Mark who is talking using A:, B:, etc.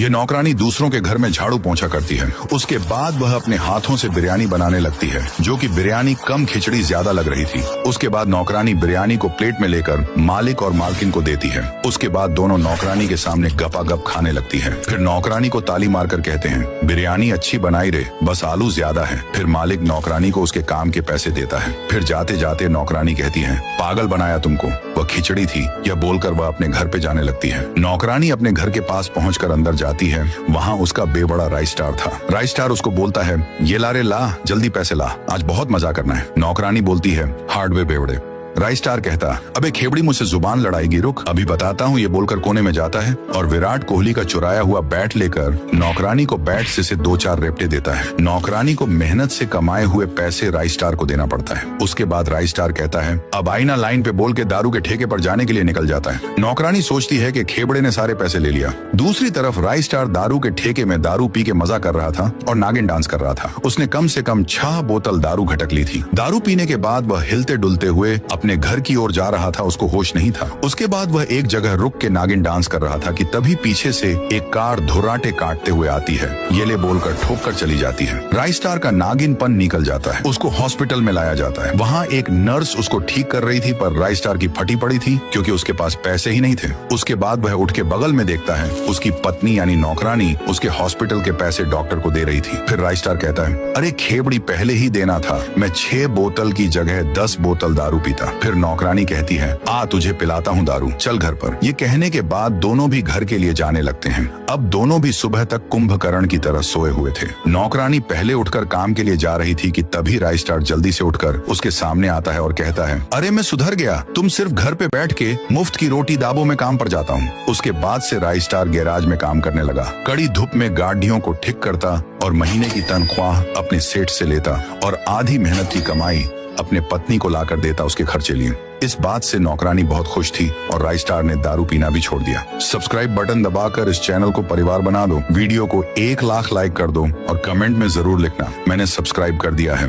A: ये नौकरानी दूसरों के घर में झाड़ू पोंछा करती है। उसके बाद वह अपने हाथों से बिरयानी बनाने लगती है, जो कि बिरयानी कम खिचड़ी ज्यादा लग रही थी। उसके बाद नौकरानी बिरयानी को प्लेट में लेकर मालिक और मालकिन को देती है। उसके बाद दोनों नौकरानी के सामने गपागप खाने लगती है। फिर नौकरानी को ताली मारकर कहते हैं, बिरयानी अच्छी बनाई रे, बस आलू ज्यादा है। फिर मालिक नौकरानी को उसके काम के पैसे देता है। फिर जाते जाते नौकरानी कहती है, पागल बनाया तुमको, वह खिचड़ी थी। यह बोलकर वह अपने घर पे जाने लगती है। नौकरानी अपने घर के पास पहुंचकर अंदर जाती है। वहाँ उसका बेबड़ा राइस स्टार था। राइस स्टार उसको बोलता है, ये ला रे ला, जल्दी पैसे ला, आज बहुत मजा करना है। नौकरानी बोलती है, हार्डवे बेवड़े। राइस स्टार कहता, अबे खेबड़ी मुझसे जुबान लड़ाएगी, रुक अभी बताता हूँ। ये बोलकर कोने में जाता है और विराट कोहली का चुराया हुआ बैट लेकर नौकरानी को बैट से 2-4 रेपटे देता है। नौकरानी को मेहनत से कमाए हुए पैसे राइस स्टार को देना पड़ता है। उसके बाद राइस स्टार कहता है, अब आईना लाइन पे बोल के दारू के ठेके पर जाने के लिए निकल जाता है। नौकरानी सोचती है कि खेबड़े ने सारे पैसे ले लिया। दूसरी तरफ राइस स्टार दारू के ठेके में दारू पी के मजा कर रहा था और नागिन डांस कर रहा था। उसने कम से कम 6 बोतल दारू घटक ली थी। दारू पीने के बाद वह हिलते डुलते हुए अपने घर की ओर जा रहा था। उसको होश नहीं था। उसके बाद वह एक जगह रुक के नागिन डांस कर रहा था कि तभी पीछे से एक कार धुर्राटे काटते हुए आती है। ये ले बोलकर ठोक कर चली जाती है। राइस स्टार का नागिनपन निकल जाता है। उसको हॉस्पिटल में लाया जाता है। वहाँ एक नर्स उसको ठीक कर रही थी, पर राइस स्टार की फटी पड़ी थी क्योंकि उसके पास पैसे ही नहीं थे। उसके बाद वह उठ के बगल में देखता है, उसकी पत्नी यानी नौकरानी उसके हॉस्पिटल के पैसे डॉक्टर को दे रही थी। फिर राइस स्टार कहता है, अरे खेबड़ी पहले ही देना था, मैं 6 बोतल की जगह 10 बोतल दारू पीता। फिर नौकरानी कहती है, आ तुझे पिलाता हूँ दारू, चल घर पर। ये कहने के बाद दोनों भी घर के लिए जाने लगते हैं। अब दोनों भी सुबह तक कुंभकर्ण की तरह सोए हुए थे। नौकरानी पहले उठकर काम के लिए जा रही थी कि तभी राइस स्टार जल्दी से उठकर उसके सामने आता है और कहता है, अरे मैं सुधर गया, तुम सिर्फ घर पे बैठ के मुफ्त की रोटी दाबो में काम पर जाता हूँ। उसके बाद से राइस स्टार गैराज में काम करने लगा। कड़ी धूप में गाड़ियों को ठीक करता और महीने की तनख्वाह अपने सेठ से लेता और आधी मेहनत की कमाई अपने पत्नी को लाकर देता उसके खर्चे लिए। इस बात से नौकरानी बहुत खुश थी और राइस स्टार ने दारू पीना भी छोड़ दिया। सब्सक्राइब बटन दबाकर इस चैनल को परिवार बना दो। वीडियो को 1 लाख लाइक कर दो और कमेंट में जरूर लिखना, मैंने सब्सक्राइब कर दिया है।